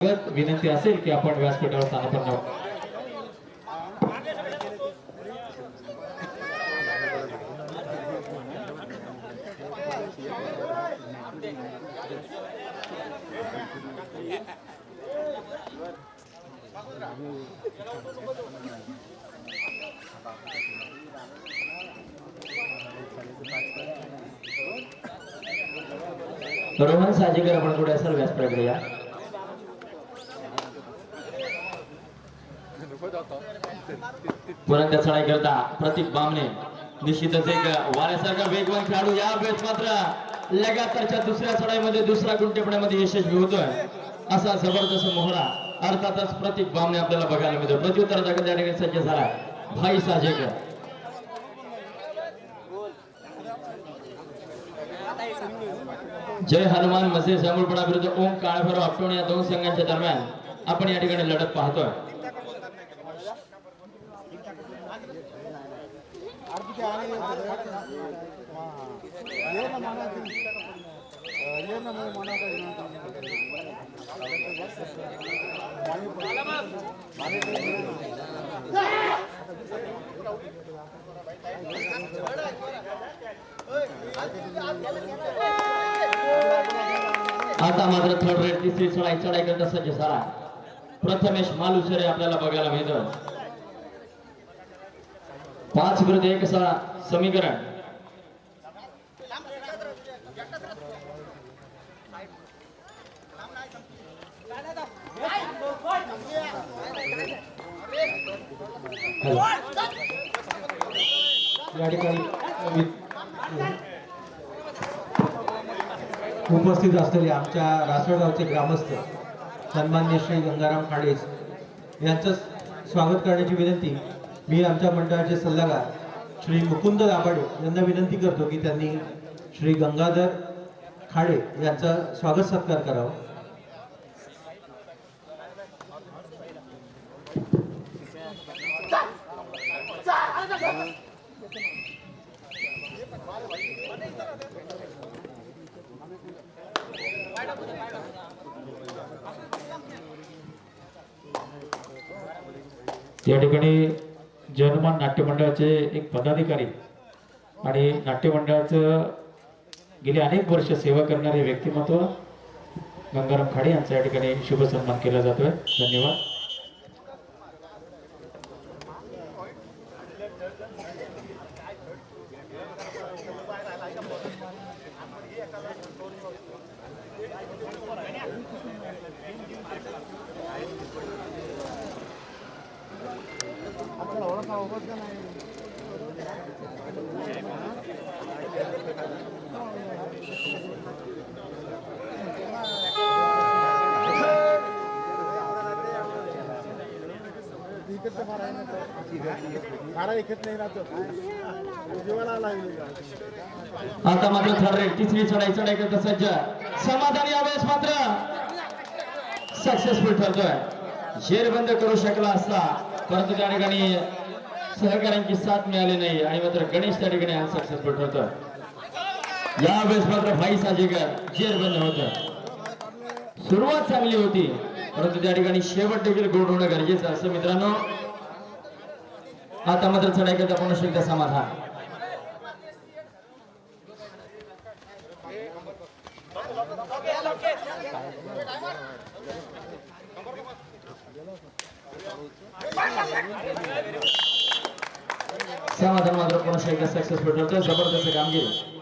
विनंती असेल की आपण व्यासपीठावर स्थानापन्न रोहन साजेकर आपण पुढे असेल व्यासपीठाकडे या. पुरंदर चढाई करता प्रतीक बामणे निश्चितच एक वाऱ्यासारखा वेगवान खेळाडू. या वेळेस मात्र लगातारच्या दुसऱ्या चढाईमध्ये दुसऱ्या गुंठेपणामध्ये यशस्वी होतोय. असा जबरदस्त मोहरा अर्थातच प्रतीक बामणे आपल्याला बघायला मिळतो. प्रत्युत्तराचा त्या ठिकाणी सज्ज झाला भाई साजेकर. जय हनुमान मसे जांभूळपणा विरुद्ध ओम काळभैरव आपटोण या दोन संघांच्या दरम्यान आपण या ठिकाणी लढत पाहतोय. आता मात्र थर्ड रेड तिसरी चढाई करता सज्ज झाला प्रथमेश मालुसरे आपल्याला बघायला मिळतो. 5 विरुद्ध 1 असा समीकरण. या ठिकाणी उपस्थित असलेले आमच्या रासळगावचे ग्रामस्थ सन्मान्य श्री गंगाराम खाडे यांचं स्वागत करण्याची विनंती मी आमच्या मंडळाचे सल्लागार श्री मुकुंद दाभाडे यांना विनंती करतो की त्यांनी श्री गंगाधर खाडे यांचा स्वागत सत्कार करावा. या ठिकाणी जर्मन नाट्य मंडळाचे एक पदाधिकारी आणि नाट्य मंडळाचं गेली अनेक वर्ष सेवा करणारे व्यक्तिमत्व गंगाराम खाडे यांचा या ठिकाणी शुभ सन्मान केला जातोय. धन्यवाद. आता मात्र थर्ड रेड तिसरी चढाई करता सज्ज समाधान यावेळेस मात्र सक्सेसफुल ठरतोय. शेरबंद करू शकला असता परंतु त्या ठिकाणी सहकार्यांची साथ मिळाली नाही आणि मात्र गणेश त्या ठिकाणी अनसक्सेसफुल ठरतोय. यावेळेस मात्र भाई साजेकर जेरबंद होत. सुरुवात चांगली होती परंतु त्या ठिकाणी शेवट देखील गोड होणं गरजेचं असं मित्रांनो. आता मात्र चढाई करता पुन्हा एकदा समाधान. समाधान मात्र पुन्हा एकदा सक्सेसफुल ठरतोय. जबरदस्त कामगिरी.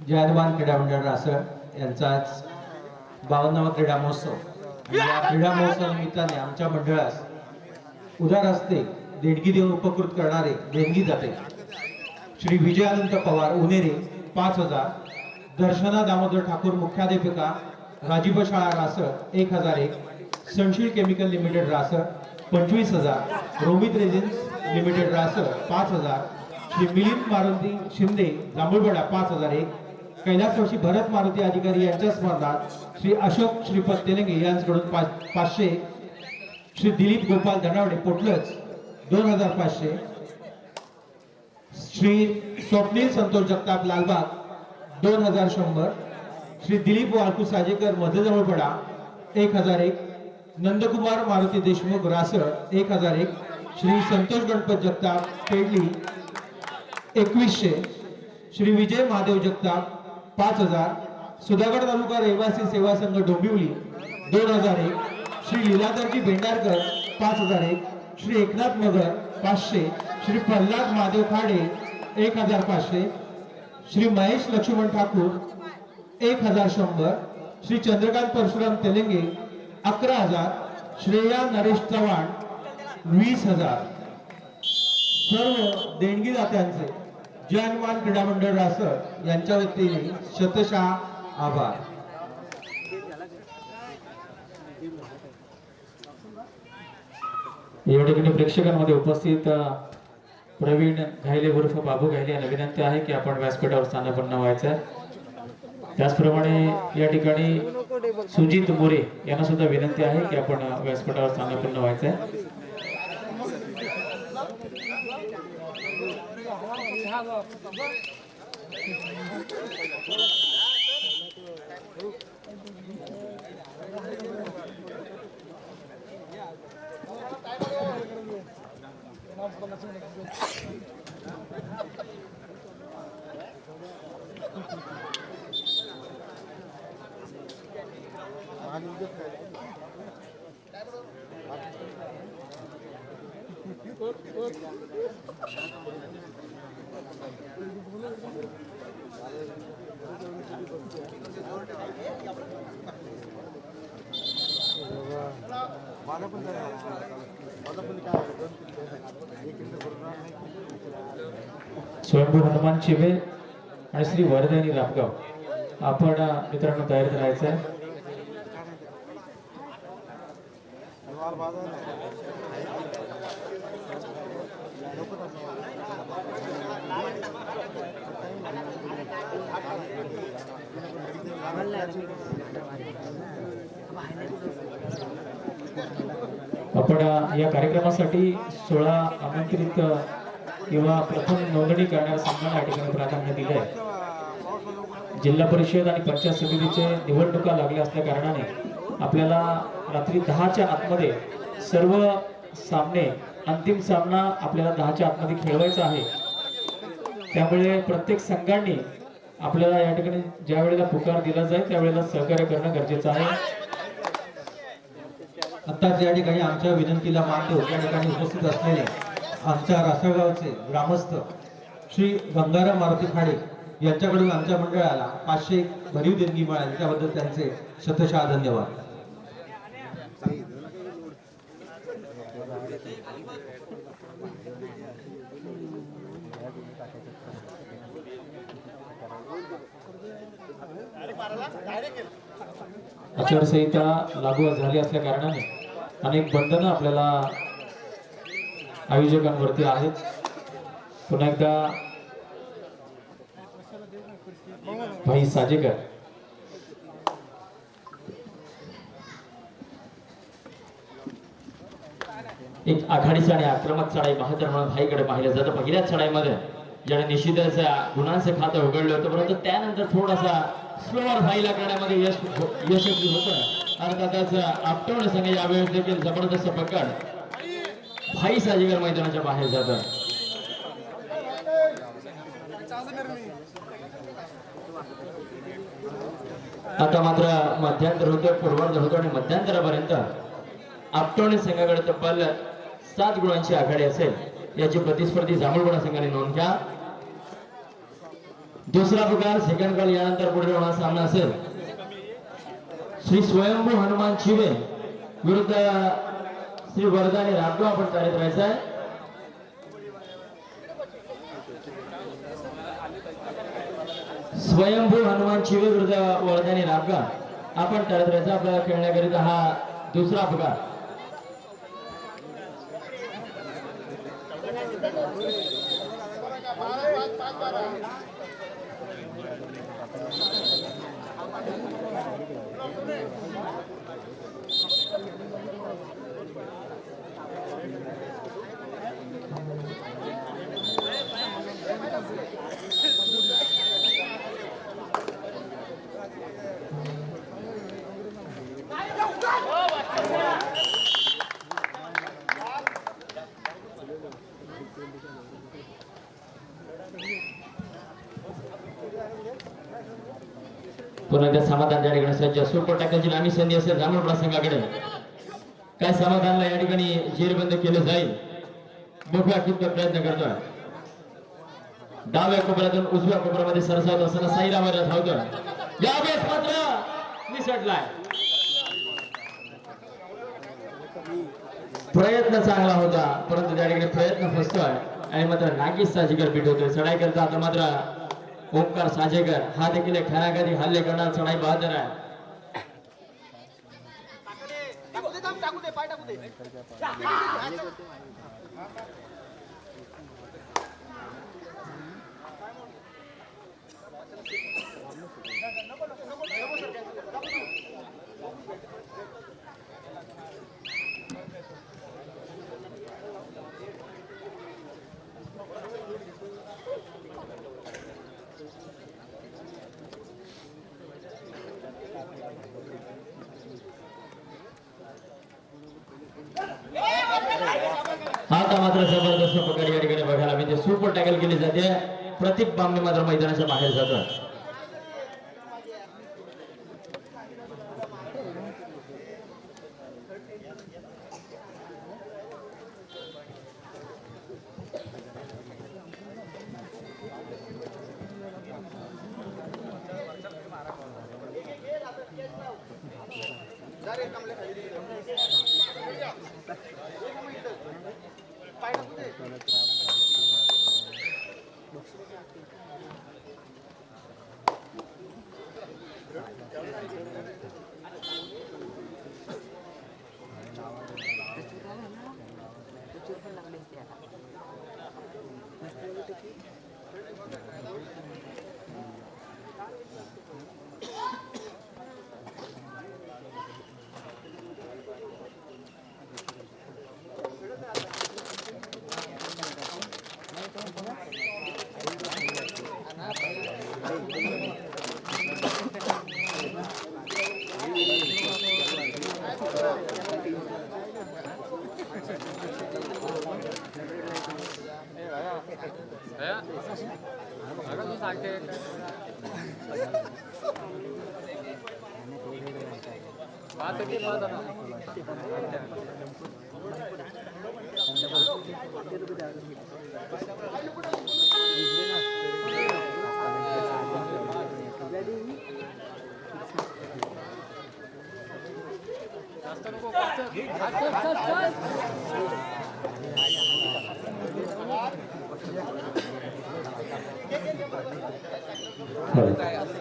जयद्वान क्रीडा मंडळ रासळ यांचा आज 52वा क्रीडा महोत्सव आणि या क्रीडा महोत्सवा निमित्ताने आमच्या मंडळास उदार हस्ते देणगी देऊन उपकृत करणारे देणगीदाते श्री विजयानंद पवार उनेरे 5,000, दर्शना दामोदर ठाकूर मुख्याध्यापिका राजीव शाळा रासळ 1,001, सनशील केमिकल लिमिटेड रासळ 25,000, रोमित रेजिन्स लिमिटेड रासळ 5,000, श्री मिलिंद मारुती शिंदे जांभूळवाडा 5,001, कैलासवासी भरत मारुती अधिकारी यांच्या स्मरणार्थ श्री अशोक श्रीपद तेलंगे यांच्याकडून 500, श्री दिलीप गोपाल धनावडे पोटलच 2,500, श्री स्वप्नील संतोष जगताप लालबाग 2,100, श्री दिलीप वाळकू साजेकर मधुजवळपडा 1,001, नंदकुमार मारुती देशमुख रासळ 1,001, श्री संतोष गणपत जगताप पेडली 2,100, श्री विजय महादेव जगताप 5,000, सुधागड तालुका रहिवासी सेवा संघ डोंबिवली 2,001, श्री लीलाधरजी भेंडारकर 5,001, श्री एकनाथ मगर 500, श्री प्रल्हाद महादेव खाडे 1,500, श्री महेश लक्ष्मण ठाकूर 1,100, श्री चंद्रकांत परशुराम तेलंगे 11,000, श्रेया नरेश चव्हाण 20,000. सर्व देणगीदात्यांचे जयमान क्रीडा मंडळ रासळ यांच्या वतीने शतशः आभार. या ठिकाणी प्रेक्षकांमध्ये उपस्थित प्रवीण घायले उर्फ बाबू घायले यांना विनंती आहे की आपण व्यासपीठावर स्थानापन्न व्हायचं आहे. त्याचप्रमाणे या ठिकाणी सुजित मोरे यांना सुद्धा विनंती आहे की आपण व्यासपीठावर स्थानापन्न व्हायचं आहे. स्वयंभू हनुमान शिवे आणि श्री वरदानी रामगाव आपण मित्रांनो तयारीत राहायचं आहे. आपण या कार्यक्रमासाठी 16 आमंत्रित किंवा प्रथम नोंदणी करणाऱ्या संघांना या ठिकाणी प्राधान्य दिले आहे. जिल्हा परिषद आणि पंचायत समितीचे निवडणुका लागल्या असल्या कारणाने आपल्याला रात्री 10च्या आतमध्ये सर्व सामने अंतिम सामना आपल्याला 10च्या आतमध्ये खेळवायचा आहे. त्यामुळे प्रत्येक संघांनी आपल्याला या ठिकाणी ज्या वेळेला पुकार दिला जाईल त्यावेळेला सहकार्य करणं गरजेचं आहे. आत्ताच या ठिकाणी आमच्या विनंतीला मान देऊन या ठिकाणी उपस्थित असलेले आमच्या रासळगावचे ग्रामस्थ श्री गंगाराम मारुती खाडे यांच्याकडून आमच्या मंडळाला 500 भरीव देणगी मिळाली त्याबद्दल त्यांचे शतशः धन्यवाद. आचारसंहिता लागू झाली असल्या कारणाने अनेक बंधनं आपल्याला आयोजकांवरती आहेत. पुन्हा एकदा भाई साजेकर एक आघाडीचा आणि आक्रमक चढाई बहादर म्हणून भाईकडे पाहिलं जातं. पहिल्याच चढाईमध्ये ज्याने निश्चितच गुणांचं खातं उघडलं होतं परंतु त्यानंतर थोडासा स्लोअर भाईला करण्यामध्ये यशस्वी होतं. अर्थातच आपटवणे संघ यावेळेस देखील जबरदस्त पकड भाई साजेकर मैदानाच्या बाहेर जातं. आता मात्र मध्यांतर होतं पूर्वार्ध होतो आणि मध्यांतरापर्यंत आपटवणे संघाकडे तब्बल 7 गुणांची आघाडी असेल याची प्रतिस्पर्धी जांभूळवाडा संघाने नोंद घ्या. दुसरा पुकार सेकंड कॉल यानंतर पुढे होणार सामना असेल श्री स्वयंभू हनुमान चिवे विरुद्ध श्री वरदानी राबगाव आपण कार्यरत राहायचं आहे. स्वयंभू हनुमान चिवे विरुद्ध वरदानी राबगाव आपण कार्यरत राहायचं. आपल्याला खेळण्याकरिता हा दुसरा पुकार. पुन्हा एकदा समाधान त्या ठिकाणी सज्ज. सुपर टॅकलची लांबी संधी असेल रामोडा संघाकडे. काय समाधानला या ठिकाणी जेरबंद केलं जाईल. मोठा खूप प्रयत्न करतोय. डाव्या कोपऱ्यातून उजव्या कोपऱ्यामध्ये सरसावत असताना साईरामाला धावतोय. यावेळेस मात्र निसटलाय. प्रयत्न चांगला होता परंतु त्या ठिकाणी प्रयत्न फसतोय आणि मात्र नागेश साजेकर पीठ होतोय. चढाई करता आता मात्र ओंकार साजेकर हा देखील एक खरागती हल्ले करणार चढाई बहादर आहे. आता मात्र जबरदस्त पकड या ठिकाणी बघायला मिळते. सुपर टॅकल केली जाते. प्रतीक बामणे मात्र मैदानाच्या बाहेर जातो.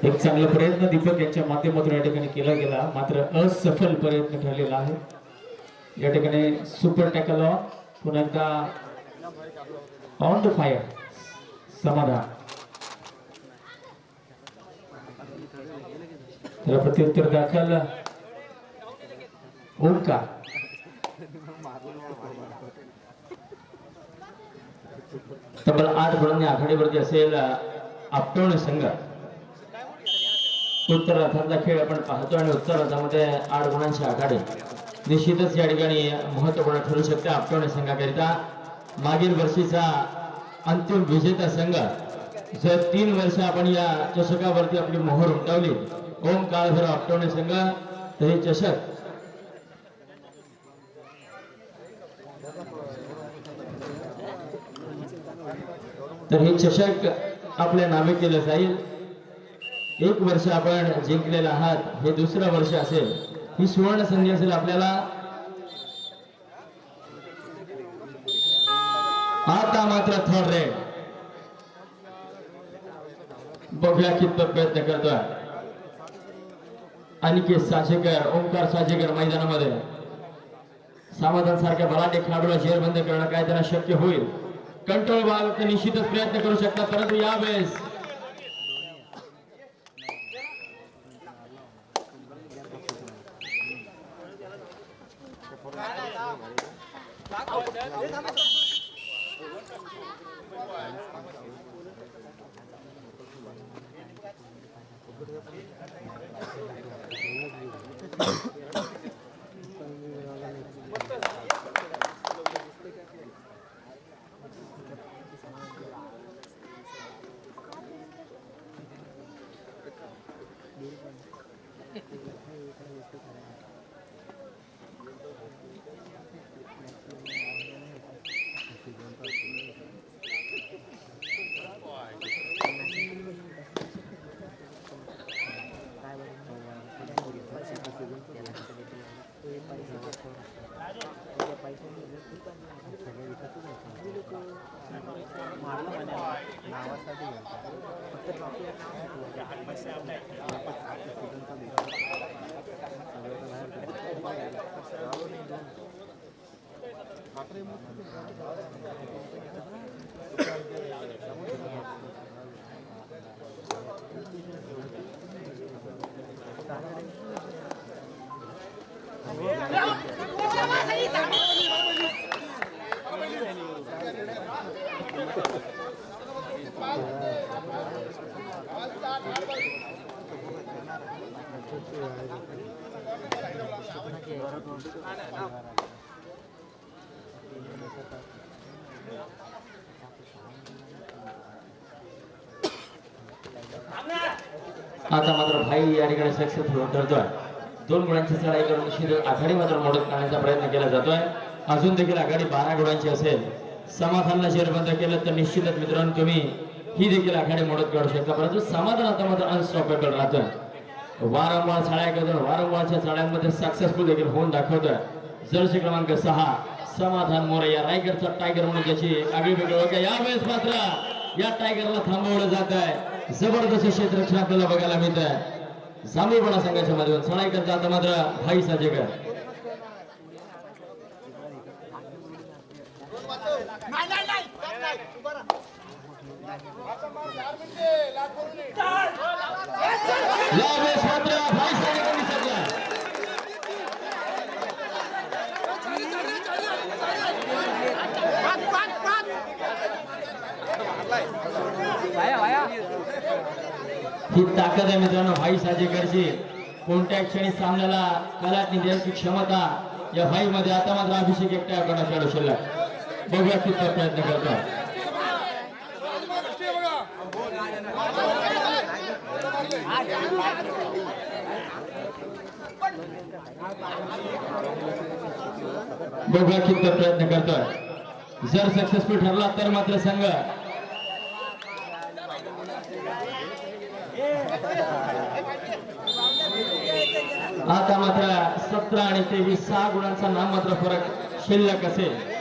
एक चांगला प्रयत्न दीपक यांच्या माध्यमातून या ठिकाणी केला गेला मात्र असफल प्रयत्न ठरलेला आहे. या ठिकाणी सुपर टॅकल ऑन पुन्हा एकदा ऑन द फायर समाधान. त्याला प्रत्युत्तर दाखल ओंकार. तब्बल 8 गुणांनी आघाडीवरती असेल आपटवणे संघ. उत्तरार्धातला खेळ आपण पाहतो आणि उत्तरार्धामध्ये 8 गुणांची आघाडी निश्चितच या ठिकाणी महत्वपूर्ण ठरू शकते आपटवणे संघाकरिता. मागील वर्षीचा अंतिम विजेता संघ जर 3 वर्ष आपण या चषकावरती आपली मोहर उमटवली ओम काळभैरव आपटवणे संघ तर हे चषक तर हे चषक आपल्या नावे केलं जाईल. 1 वर्ष आपण जिंकलेलं आहात, हे दुसरं वर्ष असेल, ही सुवर्ण संधी असेल आपल्याला. आता मात्र थर्ड रेड बघूया कितपत प्रयत्न करतोय अनिकेत साजेकर, ओंकार साजेकर मैदानामध्ये. समाधान सारख्या बलाढ्य खेळाडूला जेरबंद करणं काय त्यांना शक्य होईल. कंट्रोल भाग तर निश्चितच प्रयत्न करू शकतात, परंतु यावेळेस आता मात्र भाई या ठिकाणी सक्सेसफुल उतरतोय. 2 गुणांची चढाई करून निश्चित आघाडी मात्र मोडत काढण्याचा प्रयत्न केला जातोय. अजून देखील आघाडी 12 गुणांची असेल. समाधानला जेरबंद केलं तर निश्चितच मित्रांनो तुम्ही ही देखील आघाडी मोडत काढू शकता, परंतु समाधान आता मात्र अनस्टॉपेबल राहतोय. वारंवार चाळ्या करतो, वारंवारच्या चाळ्यांमध्ये सक्सेसफुल देखील होऊन दाखवतोय. जर्सी क्रमांक 6 समाधान मोरे, या रायगडचा टायगर म्हणून त्याची आगळी वेगळी ओळख आहे. यावेळेस मात्र या टायगरला थांबवलं जात आहे. जबरदस्त क्षेत्ररक्षण आपल्याला बघायला मिळत आहे. जांभूळपणा संघाच्या मध्ये चढाई करता आता मात्र भाई साजेकर. यावेळेस मात्र भाई साजेकर दिसतला. ही ताकद आहे मित्रांनो भाई साजेकरची. कोणत्या क्षणी सामन्याला कलाटणी द्यायची क्षमता या भाई मध्ये. आता मात्र अभिषेक एकट्या कडा खेळू शिल्लक. बघूया किती प्रयत्न करतो. बघूया किती प्रयत्न करतोय. जर सक्सेसफुल ठरला तर मात्र संघ आता मात्र 17 आणि 23 6 गुणांचा नाम मात्र फरक शिल्लक असेल.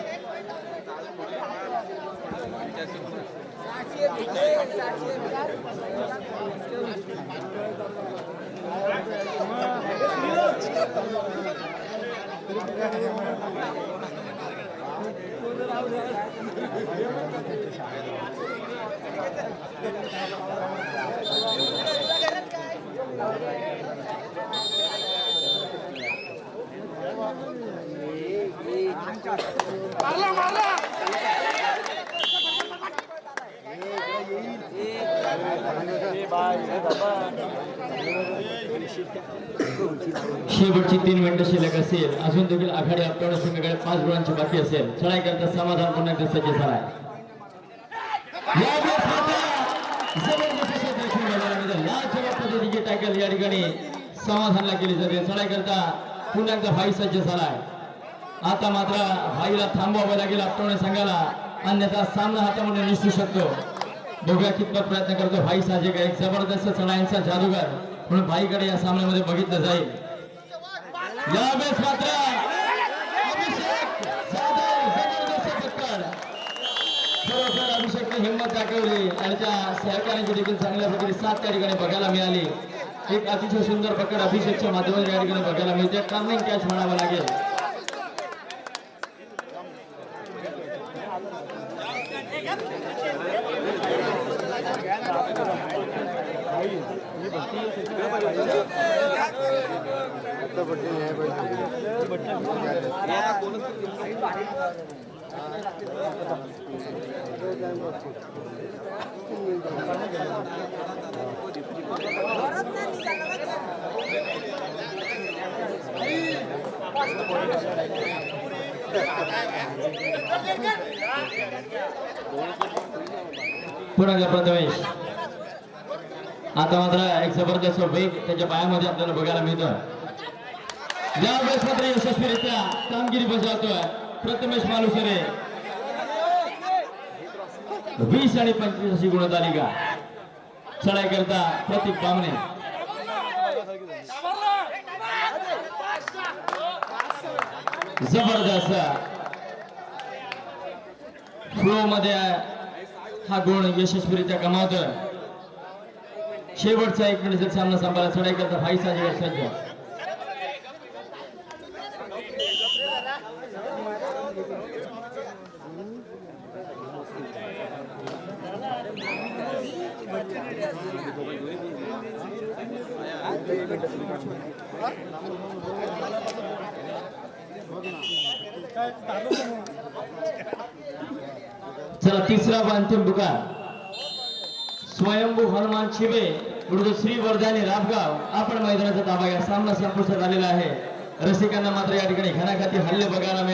शेवटची 3 मिनिटं शिल्लक असेल. अजून देखील आघाडी आपल्या संघाकडे 5 गुणांची बाकी असेल. चढाई करता समाधान पुन्हा एकदा सज्ज झालाय. लाजवाब पद्धतीची टॅकल या ठिकाणी समाधानला केली जाते. चढाई करता पुन्हा एकदा भाई सज्ज झालाय. आता मात्र भाईला थांबवावं लागेल आपल्या संघाला, अन्यथा सामना हातामध्ये निसटू शकतो. बघूया कितपत प्रयत्न करतो भाई साजेकर, एक जबरदस्त चढायांचा जादूगार म्हणून भाईकडे या सामन्यामध्ये बघितलं जाईल. यावेळेस मात्र अभिषेक जाधव जबरदस्त पकड. खरोखर अभिषेकने हिंमत दाखवली आणि त्या सहकार्यांची देखील चांगल्या प्रकारे साथ त्या ठिकाणी बघायला मिळाली. एक अतिशय सुंदर पकड अभिषेकच्या माध्यमातून या ठिकाणी बघायला मिळते. टर्निंग कॅच म्हणावं लागेल. पुन्हा एकदा प्रथमेश. आता मात्र एक जबरदस्त वेग त्याच्या पायामध्ये आपल्याला बघायला मिळतोय. यावेळेस मात्र यशस्वीरित्या कामगिरी बजावतोय प्रथमेश मालुसरे. 20 आणि 25 अशी गुणतालिका. चढाई करता प्रतीक बामणे. जबरदस्त फ्लो मध्ये हा गुण यशस्वीरित्या कमावतोय. शेवटचा 1 मिनिट सामना संपायला चढाई करता भाई साजेकर सज्ज. चला तिसरा व अंतिम पुकार. स्वयंभू हनुमान शिबे विरुद्ध श्री वर्धानी राबगाव. आपण मैदानाचा ताबा घ्या. सामना संपुष्टात आलेला आहे. रसिकांना मात्र या ठिकाणी घणाघाती हल्ले बघायला मिळाले.